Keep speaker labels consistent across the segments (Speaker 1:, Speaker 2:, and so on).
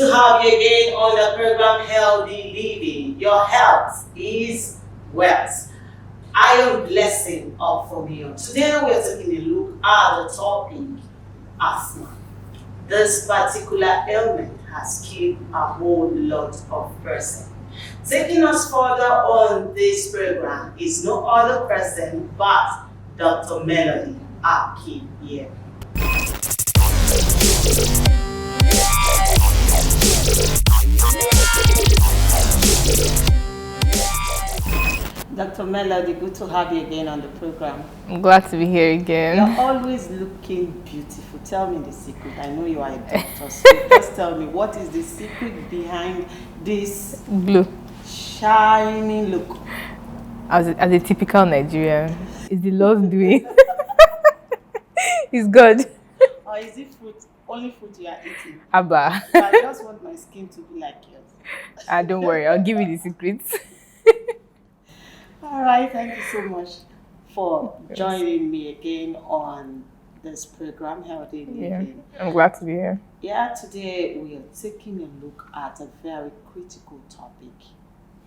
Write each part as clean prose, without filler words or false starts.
Speaker 1: to have you again on the program Healthy Living. Your health is wealth. I am blessing up from you. Today we are taking a look at the topic asthma. This particular ailment has killed a whole lot of persons. Taking us further on this program is no other person but Dr. Melody Akinyemi. Dr. Melody, good to have you again on the program.
Speaker 2: I'm glad to be here again.
Speaker 1: You're always looking beautiful. Tell me the secret. I know you are a doctor, so just tell me, what is the secret behind this
Speaker 2: Blue.
Speaker 1: shining look?
Speaker 2: As a typical Nigerian, it's the Lord's doing. It's good.
Speaker 1: Or is it food? Only food you are eating?
Speaker 2: Abba.
Speaker 1: So I just want my skin to be like yours.
Speaker 2: Don't worry, I'll give you the secrets.
Speaker 1: All right, thank you so much for joining me again on this program, Healthy Living.
Speaker 2: I'm glad to be here.
Speaker 1: Yeah, today we are taking a look at a very critical topic,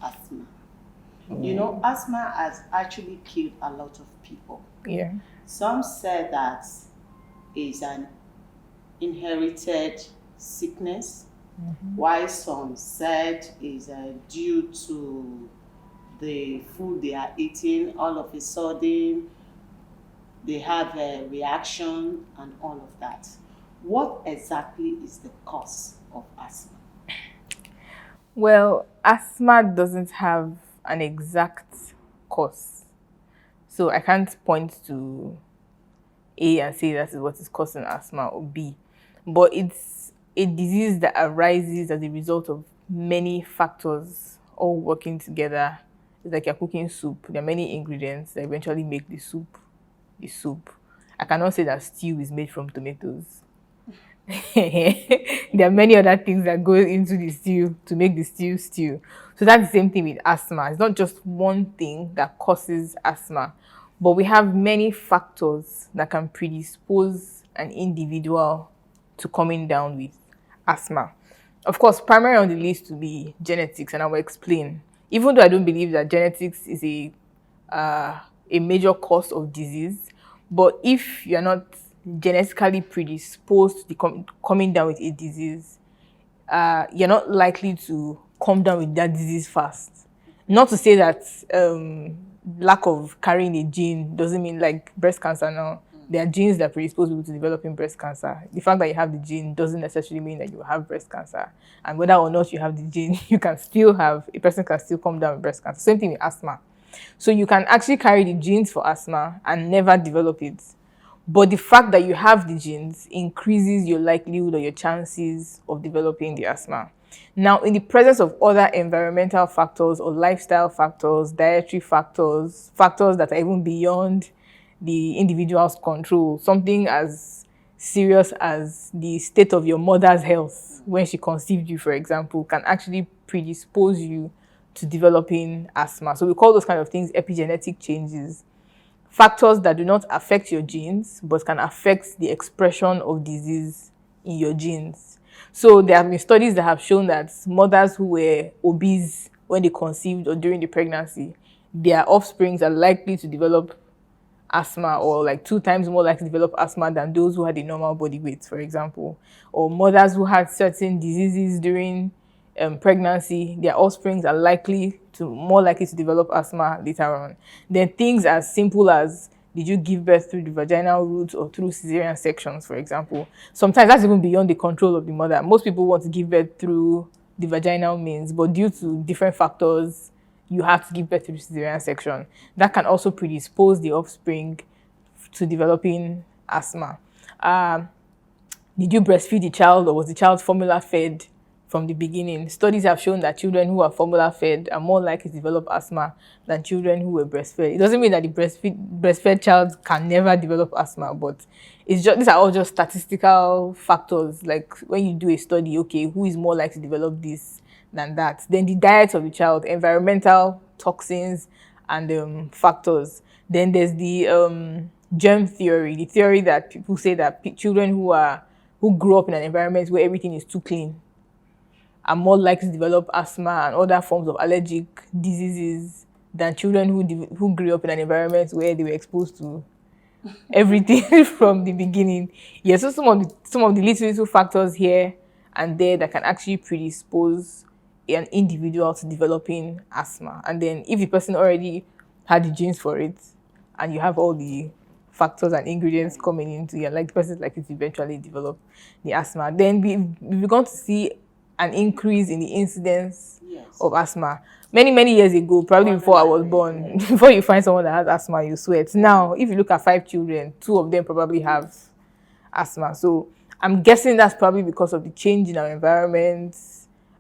Speaker 1: asthma. You know, asthma has actually killed a lot of people.
Speaker 2: Yeah.
Speaker 1: Some say that is an inherited sickness, while some said is due to the food they are eating. All of a sudden they have a reaction and all of that. What exactly is the cause of asthma?
Speaker 2: Well, asthma doesn't have an exact cause. So I can't point to A and say that is what is causing asthma, or B. But it's a disease that arises as a result of many factors all working together. It's like you're cooking soup. There are many ingredients that eventually make the soup the soup. I cannot say that stew is made from tomatoes. There are many other things that go into the stew to make the stew stew. So that's the same thing with asthma. It's not just one thing that causes asthma, but we have many factors that can predispose an individual to coming down with asthma. Of course, primary on the list will be genetics, and I will explain. Even though I don't believe that genetics is a major cause of disease, but if you're not genetically predisposed to coming down with a disease, you're not likely to come down with that disease fast. Not to say that lack of carrying a gene doesn't mean, like breast cancer now, there are genes that predispose people to developing breast cancer. The fact that you have the gene doesn't necessarily mean that you have breast cancer. And whether or not you have the gene, a person can still come down with breast cancer. Same thing with asthma. So you can actually carry the genes for asthma and never develop it. But the fact that you have the genes increases your likelihood or your chances of developing the asthma. Now, in the presence of other environmental factors or lifestyle factors, dietary factors, factors that are even beyond the individual's control, something as serious as the state of your mother's health when she conceived you, for example, can actually predispose you to developing asthma. So we call those kind of things epigenetic changes. Factors that do not affect your genes, but can affect the expression of disease in your genes. So there have been studies that have shown that mothers who were obese when they conceived or during the pregnancy, their offsprings are likely to develop asthma, or like 2 times more likely to develop asthma than those who had a normal body weight, for example. Or mothers who had certain diseases during pregnancy, their offsprings are more likely to develop asthma later on. Then things as simple as, did you give birth through the vaginal route or through cesarean sections, for example? Sometimes that's even beyond the control of the mother. Most people want to give birth through the vaginal means, but due to different factors, you have to give birth through cesarean section. That can also predispose the offspring to developing asthma. Did you breastfeed the child, or was the child formula fed from the beginning? Studies have shown that children who are formula fed are more likely to develop asthma than children who were breastfed. It doesn't mean that the breastfed child can never develop asthma, but these are all just statistical factors. Like when you do a study, okay, who is more likely to develop this than that? Then the diet of the child, environmental toxins, and factors. Then there's the germ theory, the theory that people say that children who grew up in an environment where everything is too clean, are more likely to develop asthma and other forms of allergic diseases than children who grew up in an environment where they were exposed to everything from the beginning. Yeah, so some of the little factors here and there that can actually predispose an individual to developing asthma. And then if the person already had the genes for it, and you have all the factors and ingredients coming into it, like the person is likely to eventually develop the asthma, then we've begun to see an increase in the incidence of asthma. Many years ago, probably before I was born, before you find someone that has asthma, you sweat. Now, if you look at 5 children, 2 of them probably have asthma. So I'm guessing that's probably because of the change in our environment,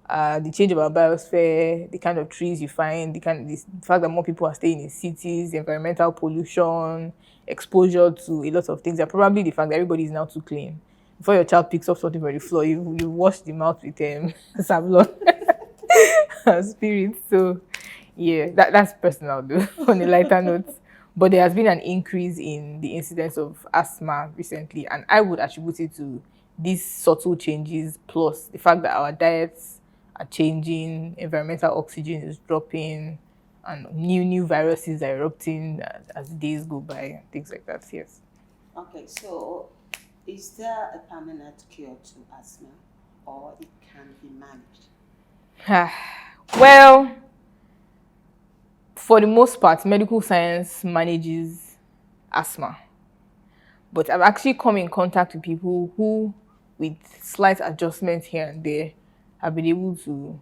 Speaker 2: the change of our biosphere, the kind of trees you find, the fact that more people are staying in cities, environmental pollution, exposure to a lot of things, and probably the fact that everybody is now too clean. Before your child picks up something from the floor, you wash the mouth with Savlon spirit. So yeah, that's personal though, on a lighter note. But there has been an increase in the incidence of asthma recently, and I would attribute it to these subtle changes plus the fact that our diets are changing, environmental oxygen is dropping, and new viruses are erupting as days go by, things like that. Yes.
Speaker 1: Okay, so is there a permanent cure to asthma, or it can be managed?
Speaker 2: Well, for the most part, medical science manages asthma. But I've actually come in contact with people who, with slight adjustments here and there, have been able to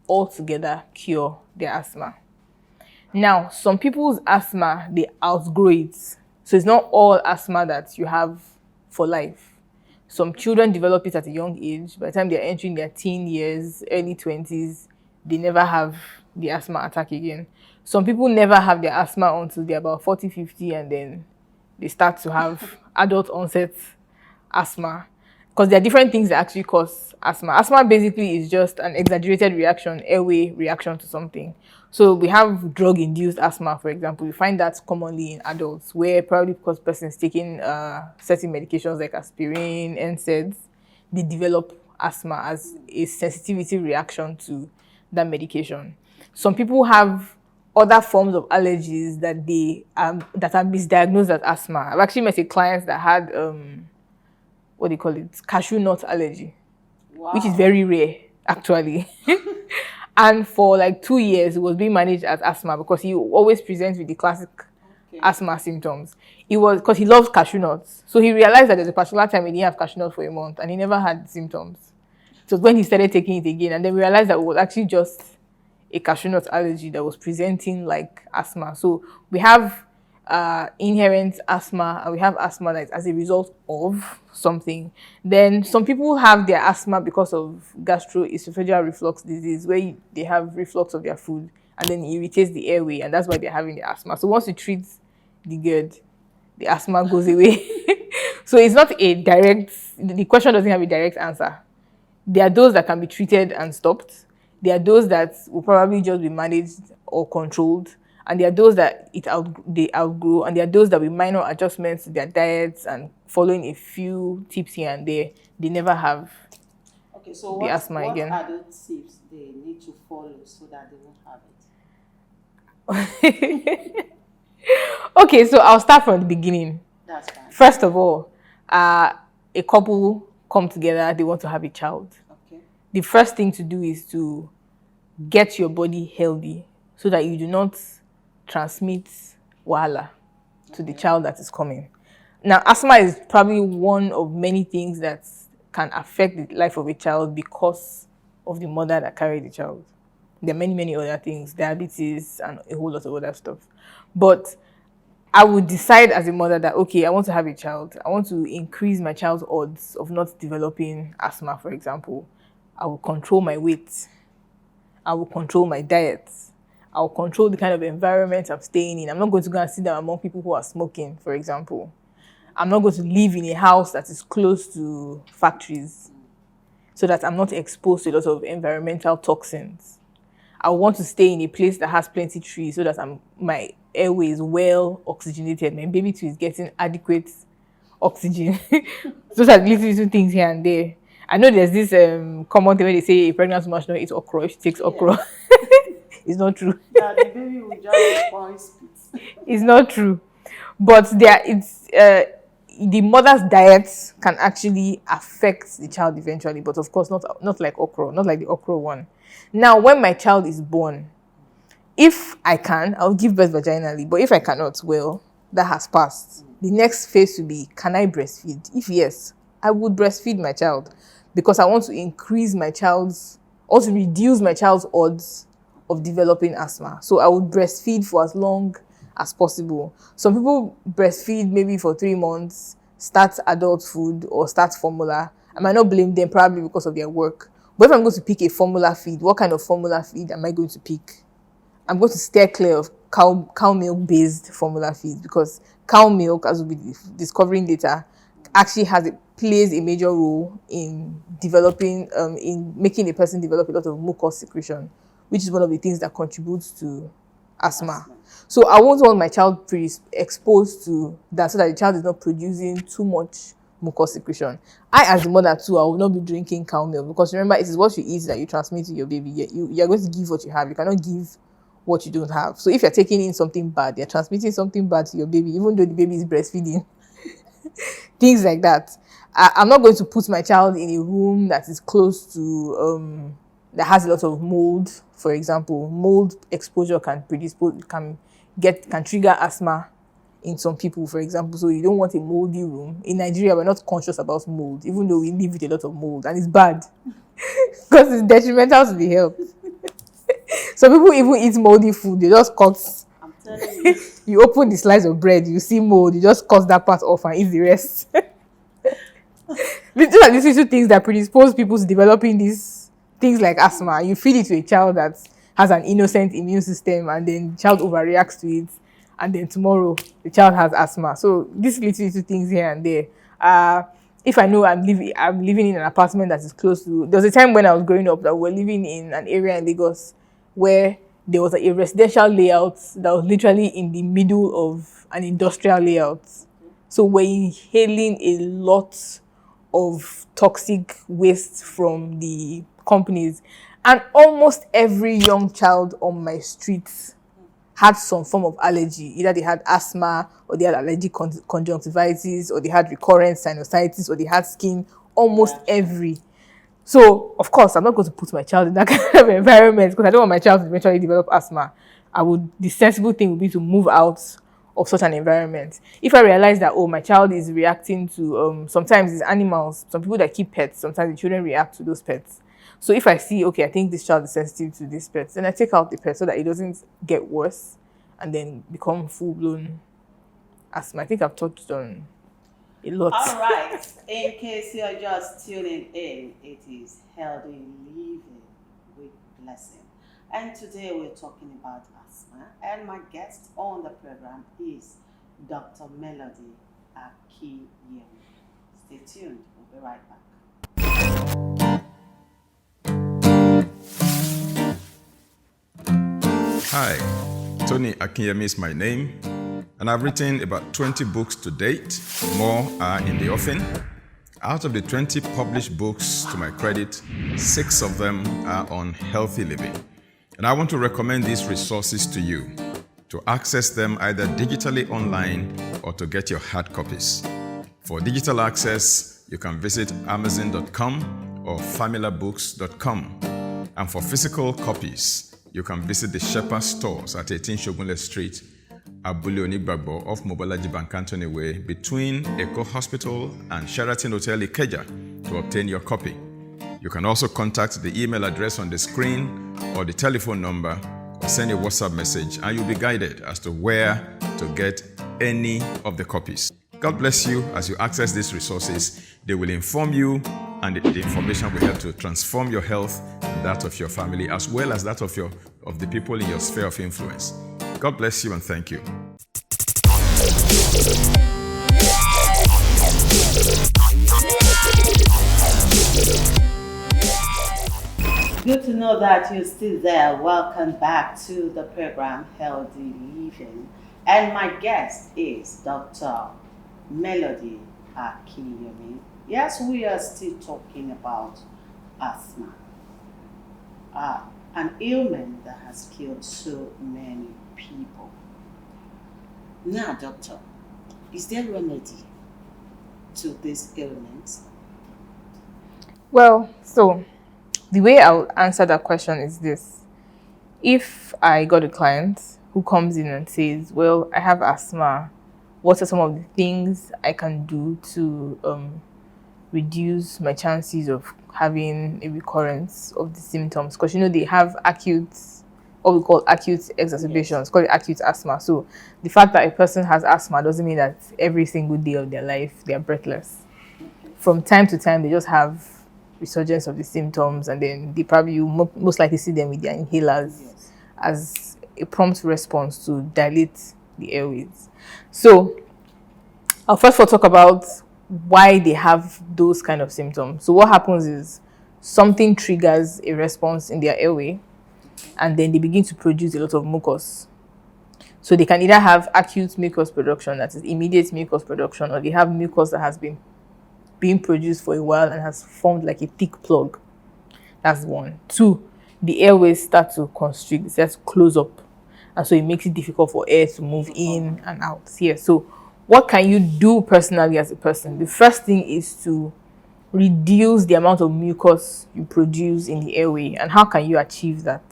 Speaker 2: altogether cure their asthma. Now, some people's asthma, they outgrow it. So it's not all asthma that you have for life. Some children develop it at a young age. By the time they're entering their teen years, early 20s, they never have the asthma attack again. Some people never have their asthma until they're about 40, 50, and then they start to have adult onset asthma. Because there are different things that actually cause asthma. Asthma basically is just an exaggerated reaction, airway reaction to something. So we have drug-induced asthma, for example. We find that commonly in adults, where probably because person's taking certain medications like aspirin, NSAIDs, they develop asthma as a sensitivity reaction to that medication. Some people have other forms of allergies that that are misdiagnosed as asthma. I've actually met a client that had what do you call it? Cashew nut allergy. Wow. Which is very rare, actually. And for like 2 years, he was being managed as asthma because he always presents with the classic asthma symptoms. It was because he loves cashew nuts. So he realized that there's a particular time he didn't have cashew nuts for a month and he never had symptoms. So when he started taking it again, and then we realized that it was actually just a cashew nut allergy that was presenting like asthma. So we have inherent asthma, and we have asthma that's as a result of something. Then some people have their asthma because of gastroesophageal reflux disease, where they have reflux of their food and then it irritates the airway, and that's why they're having the asthma. So once you treat the GERD, the asthma goes away. So it's not a direct, the question doesn't have a direct answer. There are those that can be treated and stopped. There are those that will probably just be managed or controlled. And there are those that they outgrow, and there are those that with minor adjustments to their diets and following a few tips here and there, they never have the asthma again.
Speaker 1: What are those tips they need to follow so that they won't have it?
Speaker 2: Okay, so I'll start from the beginning.
Speaker 1: That's fine.
Speaker 2: First of all, a couple come together, they want to have a child.
Speaker 1: Okay.
Speaker 2: The first thing to do is to get your body healthy so that you do not transmit wahala to the child that is coming. Now, asthma is probably one of many things that can affect the life of a child because of the mother that carried the child. There are many other things, diabetes and a whole lot of other stuff. But I would decide as a mother that, okay, I want to have a child. I want to increase my child's odds of not developing asthma, for example. I will control my weight. I will control my diet. I'll control the kind of environment I'm staying in. I'm not going to go and sit down among people who are smoking, for example. I'm not going to live in a house that is close to factories so that I'm not exposed to a lot of environmental toxins. I want to stay in a place that has plenty of trees so that my airway is well oxygenated. My baby too is getting adequate oxygen. Those are little things here and there. I know there's this common thing where they say a pregnant woman should not eat okra if she takes okra. It's not true.
Speaker 1: Yeah, the baby will just respond spit.
Speaker 2: It's not true. But the mother's diet can actually affect the child eventually, but of course not like okra, not like the okra one. Now, when my child is born, if I can, I'll give birth vaginally. But if I cannot, well, that has passed. The next phase will be, can I breastfeed? If yes, I would breastfeed my child because I want to increase my child's, or to reduce my child's odds of developing asthma. So I would breastfeed for as long as possible. Some people breastfeed maybe for 3 months, start adult food or start formula. I might not blame them, probably because of their work. But if I'm going to pick a formula feed, what kind of formula feed am I going to pick? I'm going to steer clear of cow milk based formula feeds because cow milk, as we'll be discovering later, actually plays a major role in developing, in making a person develop a lot of mucus secretion, which is one of the things that contributes to asthma. So I won't want my child exposed to that so that the child is not producing too much mucus secretion. I, as the mother too, I will not be drinking cow milk because remember, it is what you eat that you transmit to your baby. You're going to give what you have. You cannot give what you don't have. So if you're taking in something bad, you're transmitting something bad to your baby, even though the baby is breastfeeding. Things like that. I'm not going to put my child in a room that is close to that has a lot of mold. For example, mold exposure can trigger asthma in some people, for example. So you don't want a moldy room. In Nigeria, we're not conscious about mold, even though we live with a lot of mold, and it's bad because it's detrimental to the health. Some people even eat moldy food. They just cut.
Speaker 1: I'm telling you.
Speaker 2: You open the slice of bread, you see mold. You just cut that part off and eat the rest. These are these little things that predispose people to developing these things like asthma. You feed it to a child that has an innocent immune system, and then the child overreacts to it, and then tomorrow the child has asthma. So these little things here and there. If I know I'm living in an apartment that is close to, there was a time when I was growing up that we were living in an area in Lagos where there was a residential layout that was literally in the middle of an industrial layout. So we're inhaling a lot of toxic waste from the companies. And almost every young child on my street had some form of allergy. Either they had asthma, or they had allergic conjunctivitis, or they had recurrent sinusitis, or they had skin, almost every. So, of course, I'm not going to put my child in that kind of environment because I don't want my child to eventually develop asthma. The sensible thing would be to move out of such an environment. If I realize that, my child is reacting to, sometimes it's animals, some people that keep pets, sometimes the children react to those pets. So if I see, okay, I think this child is sensitive to this pet, then I take out the pet so that it doesn't get worse and then become full-blown asthma. I think I've touched on a lot.
Speaker 1: All right. In case you're just tuning in, it is Healthy Living with Blessing. And today we're talking about asthma. And my guest on the program is Dr. Melody Akinyemi. Stay tuned. We'll be right back.
Speaker 3: Hi, Tony Akinyemi is my name, and I've written about 20 books to date. More are in the offing. Out of the 20 published books, to my credit, 6 of them are on healthy living. And I want to recommend these resources to you, to access them either digitally online or to get your hard copies. For digital access, you can visit amazon.com or familabooks.com. And for physical copies, you can visit the Shepherd stores at 18 Shogunle Street, Abule Onigbagbo off Mobolaji Bankantoni Way, between Echo Hospital and Sheraton Hotel Ikeja to obtain your copy. You can also contact the email address on the screen or the telephone number, or send a WhatsApp message, and you'll be guided as to where to get any of the copies. God bless you as you access these resources. They will inform you, and the information will help to transform your health and that of your family, as well as that of the people in your sphere of influence. God bless you and thank you.
Speaker 1: Good to know that you're still there. Welcome back to the program Healthy Living. And my guest is Dr. Melody Akinyemi. Yes, we are still talking about asthma, an ailment that has killed so many people. Now, doctor, is there remedy to this ailment?
Speaker 2: Well, so the way I'll answer that question is this. If I got a client who comes in and says, well, I have asthma, what are some of the things I can do to reduce my chances of having a recurrence of the symptoms? Because they have acute, what we call acute exacerbations,
Speaker 1: Yes.
Speaker 2: called acute asthma. So the fact that a person has asthma doesn't mean that every single day of their life they are breathless. From time to time, they just have resurgence of the symptoms, and then they probably you most likely see them with their inhalers
Speaker 1: Yes.
Speaker 2: as a prompt response to dilate the airways. So I'll first of all talk about why they have those kind of symptoms. So what happens is something triggers a response in their airway, and then they begin to produce a lot of mucus. So they can either have acute mucus production, that is immediate mucus production, or they have mucus that has been being produced for a while and has formed like a thick plug. That's one. Two, the airways start to constrict, it starts to close up. And so it makes it difficult for air to move in and out here. So what can you do personally as a person? The first thing is to reduce the amount of mucus you produce in the airway. And how can you achieve that?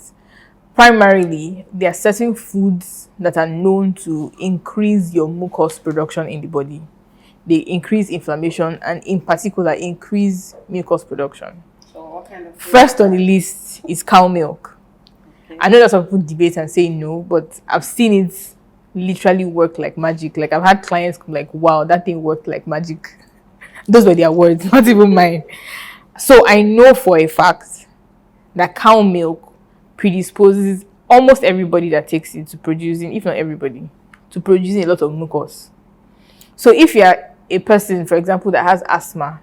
Speaker 2: Primarily, there are certain foods that are known to increase your mucus production in the body. They increase inflammation and, in particular, increase mucus production.
Speaker 1: So what kind of food?
Speaker 2: First on the list is cow milk.
Speaker 1: Okay.
Speaker 2: I know that some people debate and say no, but I've seen it literally work like magic. Like, I've had clients come like, wow, that thing worked like magic. Those were their words, not even mine. So I know for a fact that cow milk predisposes almost everybody that takes it to producing, if not everybody, to producing a lot of mucus. So if you're a person, for example, that has asthma,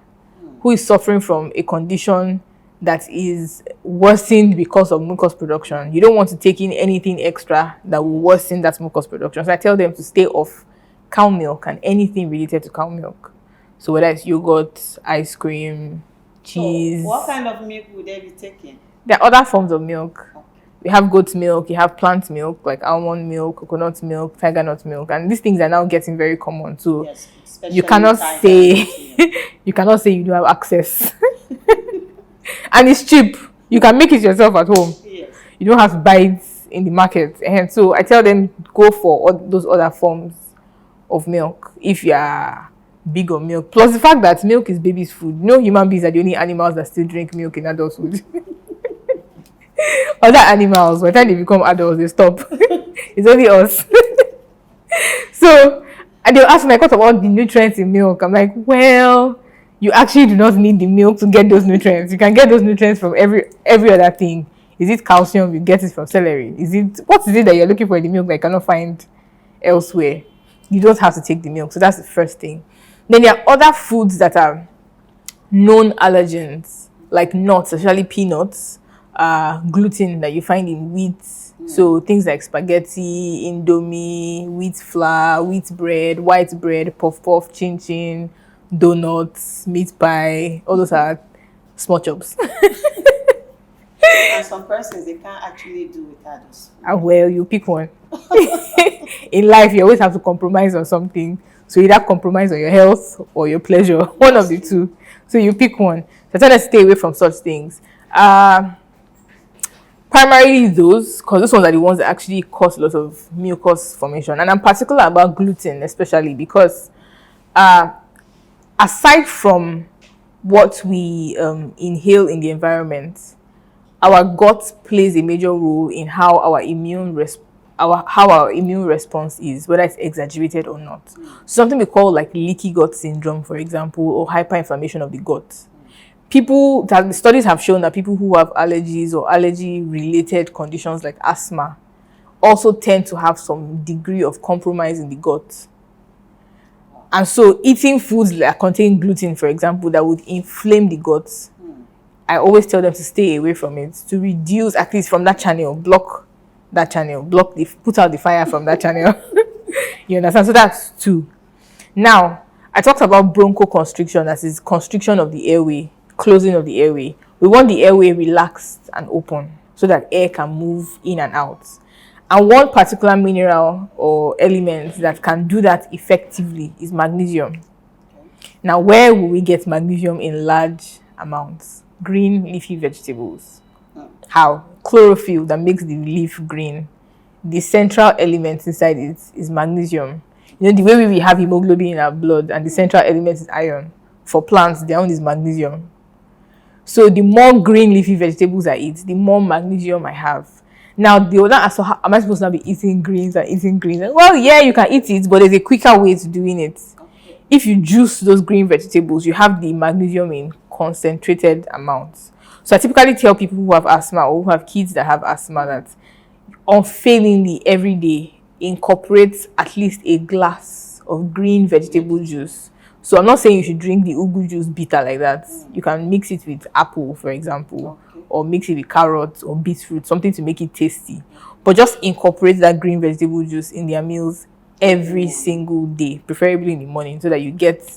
Speaker 2: who is suffering from a condition that is worsened because of mucus production, you don't want to take in anything extra that will worsen that mucus production. So I tell them to stay off cow milk and anything related to cow milk. So whether it's yogurt, ice cream, cheese.
Speaker 1: So what kind of milk would they be taking?
Speaker 2: There are other forms of milk.
Speaker 1: Okay.
Speaker 2: We have goat milk, you have plant milk, like almond milk, coconut milk, tiger nut milk, and these things are now getting very common. So
Speaker 1: Yes,
Speaker 2: you cannot
Speaker 1: tiger
Speaker 2: say
Speaker 1: nut milk.
Speaker 2: you cannot say you don't have access. And it's cheap. You can make it yourself at home.
Speaker 1: Yes.
Speaker 2: You don't have to buy it in the market. And so I tell them go for all those other forms of milk if you are big on milk. Plus the fact that milk is baby's food. No human beings are the only animals that still drink milk in adulthood. Other animals, by the time they become adults, they stop. It's only us. So, and they'll ask me, like, what about the nutrients in milk? I'm like, well, you actually do not need the milk to get those nutrients. You can get those nutrients from every other thing. Is it calcium? You get it from celery. What is it that you're looking for in the milk that you cannot find elsewhere? You don't have to take the milk. So that's the first thing. Then there are other foods that are known allergens, like nuts, especially peanuts, gluten that you find in wheat. So things like spaghetti, indomie, wheat flour, wheat bread, white bread, puff puff, chin chin, donuts, meat pie, all those are small chops.
Speaker 1: And some persons, they can't actually do without those.
Speaker 2: Well, you pick one. In life, you always have to compromise on something. So either compromise on your health or your pleasure, one of the two. So you pick one. So try to stay away from such things. Primarily those, because those ones are the ones that actually cause a lot of mucus formation. And I'm particular about gluten, especially because aside from what we inhale in the environment, our gut plays a major role in how our immune response is, whether it's exaggerated or not. Something we call like leaky gut syndrome, for example, or hyperinflammation of the gut. The studies have shown that people who have allergies or allergy-related conditions like asthma also tend to have some degree of compromise in the gut. And so eating foods that contain gluten, for example, that would inflame the gut, I always tell them to stay away from it, to reduce at least from that channel, block that channel, put out the fire from that channel. You understand? So that's two. Now, I talked about bronchoconstriction, as is constriction of the airway, closing of the airway. We want the airway relaxed and open so that air can move in and out. And one particular mineral or element that can do that effectively is magnesium. Now, where will we get magnesium in large amounts? Green leafy vegetables. How? Chlorophyll that makes the leaf green. The central element inside it is magnesium. You know, the way we have hemoglobin in our blood and the central element is iron. For plants, their own is magnesium. So the more green leafy vegetables I eat, the more magnesium I have. Now, the other answer, how am I supposed to not be eating greens and eating greens? Well, yeah, you can eat it, but there's a quicker way to doing it. If you juice those green vegetables, you have the magnesium in concentrated amounts. So I typically tell people who have asthma or who have kids that have asthma that unfailingly every day incorporate at least a glass of green vegetable juice. So I'm not saying you should drink the ugu juice bitter like that. You can mix it with apple, for example, or mix it with carrots or beetroot, something to make it tasty. But just incorporate that green vegetable juice in their meals every single day, preferably in the morning, so that you get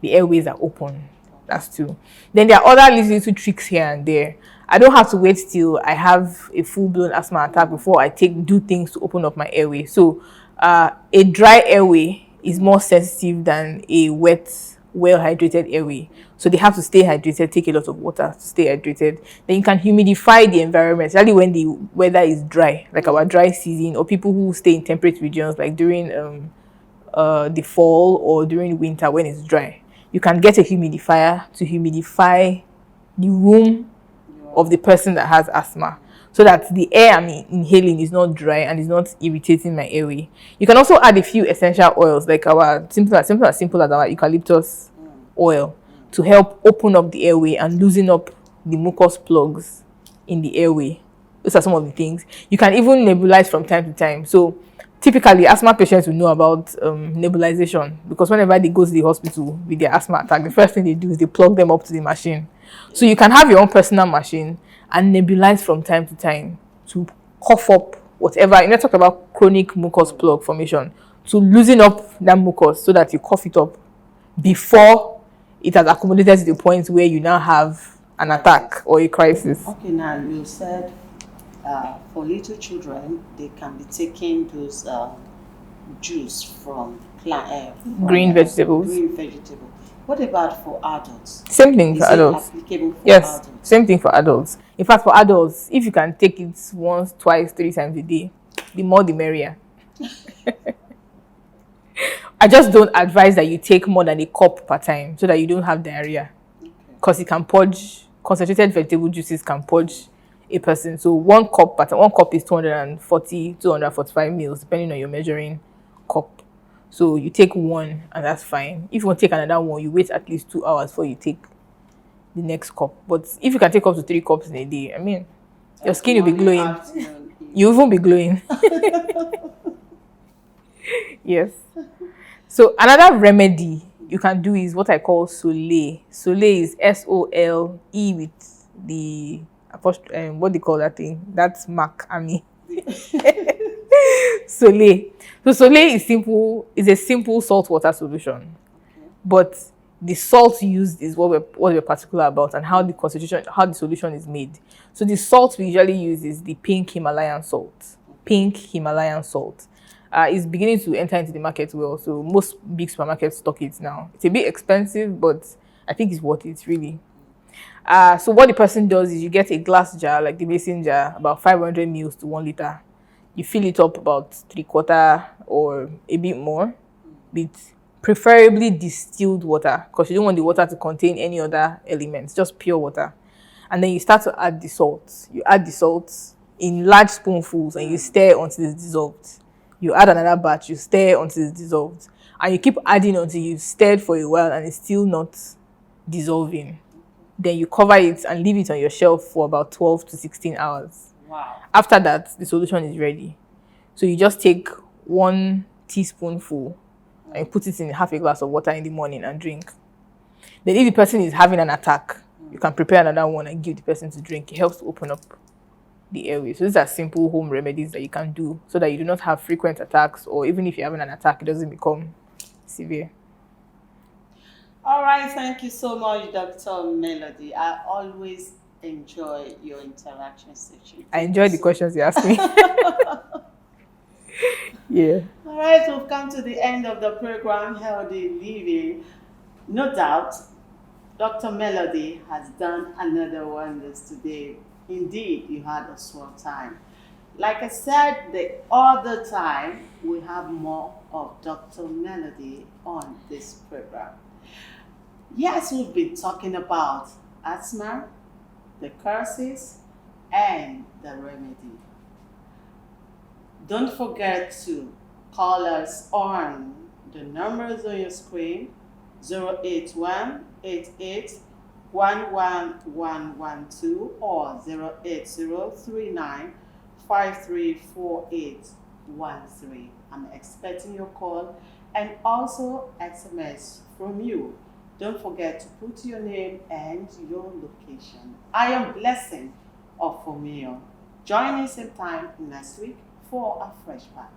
Speaker 2: the airways are open. That's two. Then there are other little tricks here and there. I don't have to wait till I have a full-blown asthma attack before I do things to open up my airway. So a dry airway is more sensitive than a wet, well-hydrated airway. So they have to stay hydrated, take a lot of water to stay hydrated. Then you can humidify the environment, especially when the weather is dry, like our dry season, or people who stay in temperate regions, like during the fall or during winter when it's dry. You can get a humidifier to humidify the room of the person that has asthma, so that the air I'm inhaling is not dry and is not irritating my airway. You can also add a few essential oils, like our simple as our eucalyptus oil, to help open up the airway and loosen up the mucus plugs in the airway. Those are some of the things. You can even nebulize from time to time. So typically, asthma patients will know about nebulization, because whenever they go to the hospital with their asthma attack, the first thing they do is they plug them up to the machine. So you can have your own personal machine and nebulize from time to time to cough up whatever. You know, talk about chronic mucus plug formation, to loosen up that mucus so that you cough it up before it has accumulated to the point where you now have an attack or a crisis.
Speaker 1: Okay, now you said for little children, they can be taking those juice from
Speaker 2: green vegetables.
Speaker 1: Green vegetable. What about for adults?
Speaker 2: Same thing for adults.
Speaker 1: Applicable for
Speaker 2: yes,
Speaker 1: adults?
Speaker 2: Same thing for adults. In fact, for adults, if you can take it once, twice, 3 times a day, the more the merrier. I just don't advise that you take more than a cup per time so that you don't have diarrhea. Because it can purge, concentrated vegetable juices can purge a person. So 1 cup per time, 1 cup is 240, 245 mils, depending on your measuring cup. So you take 1 and that's fine. If you want to take another 1, you wait at least 2 hours before you take the next cup. But if you can take up to 3 cups in a day, I mean, your skin will be glowing. You won't be glowing. Yes. So another remedy you can do is what I call Sole. Sole is SOLE with the what do you call that thing? That's Mac Ami. Sole. So Sole is simple. Is a simple salt water solution, but the salt used is what we're particular about, and how the solution is made. So the salt we usually use is the pink Himalayan salt. Pink Himalayan salt. Is beginning to enter into the market well. So most big supermarkets stock it now. It's a bit expensive, but I think it's worth it, really. So what the person does is you get a glass jar, like the mason jar, about 500 mils to 1 liter. You fill it up about 3/4 or a bit more with preferably distilled water, because you don't want the water to contain any other elements, just pure water. And then you start to add the salt. You add the salt in large spoonfuls and you stir until it's dissolved. You add another batch, you stir until it's dissolved. And you keep adding until you've stirred for a while and it's still not dissolving. Then you cover it and leave it on your shelf for about 12 to 16 hours.
Speaker 1: Wow.
Speaker 2: After that, the solution is ready. So you just take 1 teaspoonful and you put it in half a glass of water in the morning and drink. Then if the person is having an attack, you can prepare another one and give the person to drink. It helps to open up the airway. So these are simple home remedies that you can do so that you do not have frequent attacks, or even if you're having an attack, it doesn't become severe.
Speaker 1: All right, thank you so much, Dr. Melody. I always enjoy your interaction session.
Speaker 2: I enjoy the questions you ask me. Yeah.
Speaker 1: All right, we've come to the end of the program, Healthy Living. No doubt, Dr. Melody has done another wonders today. Indeed, you had a swell time. Like I said the other time, we have more of Dr. Melody on this program. Yes, we've been talking about asthma, the causes, and the remedy. Don't forget to call us on the numbers on your screen, 081 88 11112 or 08039 534813. I'm expecting your call and also SMS from you. Don't forget to put your name and your location. I am Blessing of Fomio. Join me same time next week for a fresh pack.